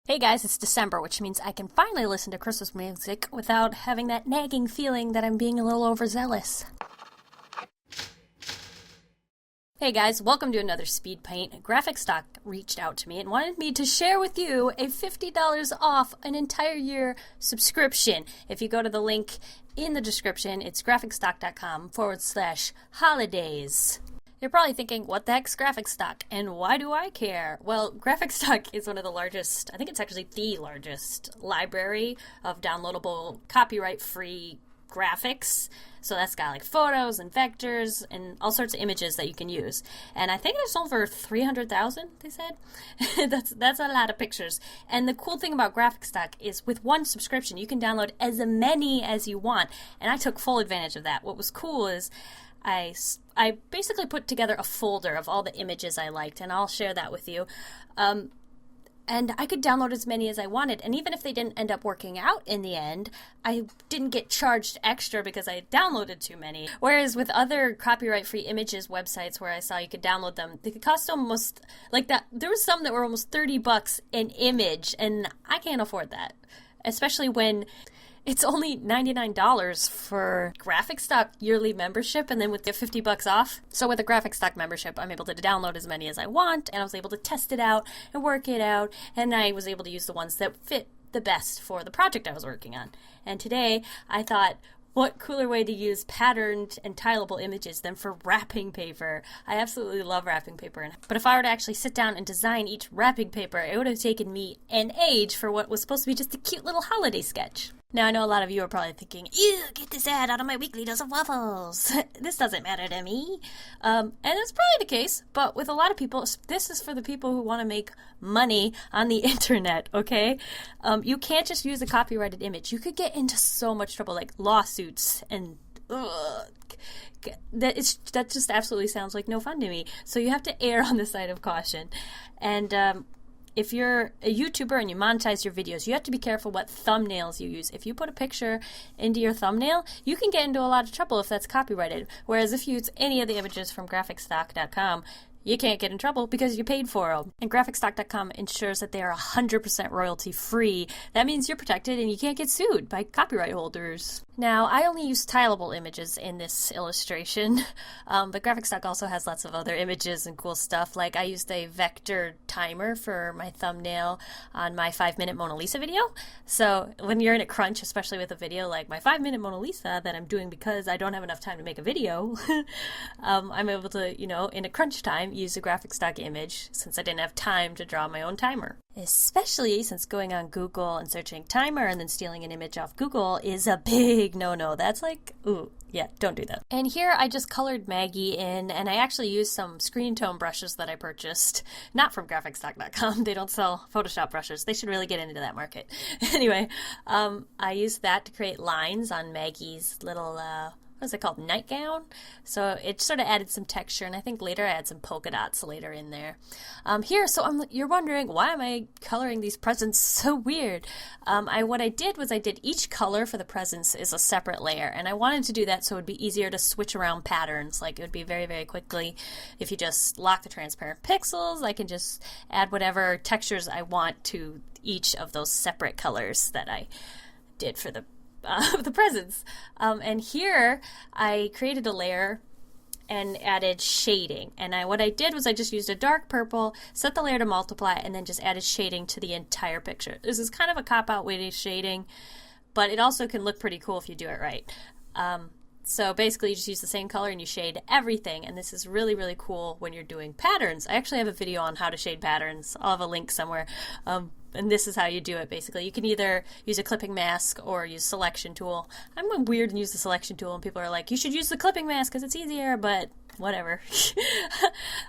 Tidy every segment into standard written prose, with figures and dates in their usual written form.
Hey guys, it's December, which means I can finally listen to Christmas music without having that nagging feeling that I'm being a little overzealous. Hey guys, welcome to another Speedpaint. GraphicStock reached out to me and wanted me to share with you a $50 off an entire year subscription. If you go to the link in the description, it's graphicstock.com/holidays. You're probably thinking, what the heck's GraphicStock, and why do I care? Well, GraphicStock is one of the largest, I think it's actually the largest library of downloadable copyright-free graphics. So that's got like photos and vectors and all sorts of images that you can use. And I think there's over 300,000, they said. that's a lot of pictures. And the cool thing about GraphicStock is with one subscription, you can download as many as you want. And I took full advantage of that. What was cool is I basically put together a folder of all the images I liked, and I'll share that with you. And I could download as many as I wanted, and even if they didn't end up working out in the end, I didn't get charged extra because I downloaded too many. Whereas with other copyright-free images websites where I saw you could download them, they could cost almost, like that, there was some that were almost $30 an image, and I can't afford that. Especially when it's only $99 for GraphicStock yearly membership, and then with the $50 off. So with a GraphicStock membership, I'm able to download as many as I want, and I was able to test it out and work it out, and I was able to use the ones that fit the best for the project I was working on. And today, I thought, what cooler way to use patterned and tileable images than for wrapping paper? I absolutely love wrapping paper. But if I were to actually sit down and design each wrapping paper, it would have taken me an age for what was supposed to be just a cute little holiday sketch. Now, I know a lot of you are probably thinking, ew, get this ad out of my weekly dose of waffles. This doesn't matter to me. And that's probably the case, but with a lot of people, this is for the people who want to make money on the internet, okay? You can't just use a copyrighted image. You could get into so much trouble, like lawsuits and that just absolutely sounds like no fun to me. So you have to err on the side of caution. And if you're a YouTuber and you monetize your videos, you have to be careful what thumbnails you use. If you put a picture into your thumbnail, you can get into a lot of trouble if that's copyrighted. Whereas if you use any of the images from graphicstock.com, you can't get in trouble because you paid for them. And graphicstock.com ensures that they are 100% royalty free. That means you're protected and you can't get sued by copyright holders. Now, I only use tileable images in this illustration, but GraphicStock also has lots of other images and cool stuff. Like I used a vector timer for my thumbnail on my 5-minute Mona Lisa video. So when you're in a crunch, especially with a video like my 5-minute Mona Lisa that I'm doing because I don't have enough time to make a video, I'm able to, in a crunch time, use a GraphicStock image since I didn't have time to draw my own timer. Especially since going on Google and searching timer and then stealing an image off Google is a big no-no. That's like, ooh, yeah, don't do that. And here I just colored Maggie in, and I actually used some screen tone brushes that I purchased, not from graphicstock.com. They don't sell Photoshop brushes. They should really get into that market. Anyway, I used that to create lines on Maggie's little what is it called, nightgown? So it sort of added some texture, and I think later I had some polka dots later in there. You're wondering, why am I coloring these presents so weird? What I did was I did each color for the presents is a separate layer, and I wanted to do that so it would be easier to switch around patterns. Like it would be very, very quickly. If you just lock the transparent pixels, I can just add whatever textures I want to each of those separate colors that I did for the presents. And here I created a layer and added shading. And what I did was I just used a dark purple, set the layer to multiply, and then just added shading to the entire picture. This is kind of a cop-out way to shading, but it also can look pretty cool if you do it right. So basically you just use the same color and you shade everything, and this is really, really cool when you're doing patterns. I actually have a video on how to shade patterns. I'll have a link somewhere. And this is how you do it, basically. You can either use a clipping mask or use selection tool. I'm weird and use the selection tool, and people are like, you should use the clipping mask because it's easier, but whatever.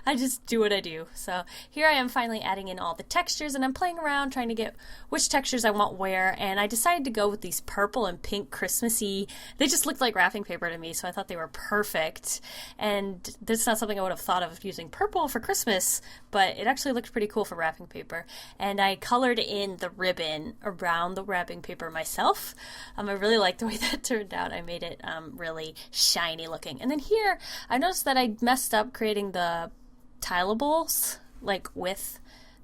I just do what I do. So here I am finally adding in all the textures, and I'm playing around trying to get which textures I want where, and I decided to go with these purple and pink Christmassy. They just looked like wrapping paper to me, so I thought they were perfect. And this is not something I would have thought of using purple for Christmas, but it actually looked pretty cool for wrapping paper. And I colored in the ribbon around the wrapping paper myself. I really liked the way that turned out. I made it really shiny looking. And then here, I noticed that I messed up creating the tileables, like with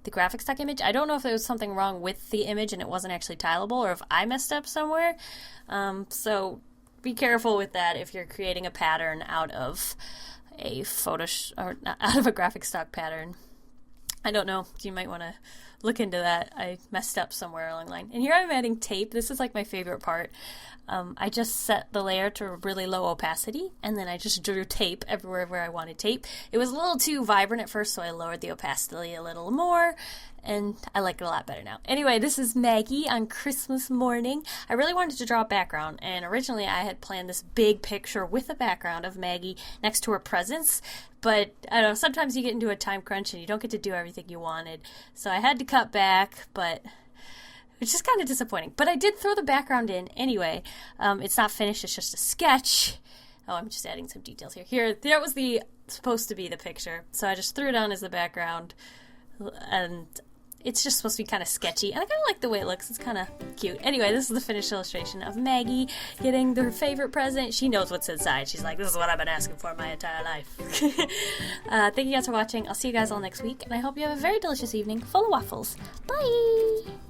the GraphicStock image. I don't know if there was something wrong with the image and it wasn't actually tileable, or if I messed up somewhere. So be careful with that if you're creating a pattern out of a out of a GraphicStock pattern. I don't know. You might want to look into that. I messed up somewhere along the line. And here I'm adding tape. This is like my favorite part. I just set the layer to a really low opacity, and then I just drew tape everywhere where I wanted tape. It was a little too vibrant at first, so I lowered the opacity a little more, and I like it a lot better now. Anyway, this is Maggie on Christmas morning. I really wanted to draw a background, and originally I had planned this big picture with a background of Maggie next to her presents, but I don't know, sometimes you get into a time crunch and you don't get to do everything you wanted, so I had to cut back, but which is kind of disappointing. But I did throw the background in anyway. It's not finished, it's just a sketch. Oh, I'm just adding some details here. That was supposed to be the picture. So I just threw it on as the background. And it's just supposed to be kind of sketchy. And I kind of like the way it looks. It's kind of cute. Anyway, this is the finished illustration of Maggie getting her favorite present. She knows what's inside. She's like, this is what I've been asking for my entire life. Thank you guys for watching. I'll see you guys all next week. And I hope you have a very delicious evening full of waffles. Bye!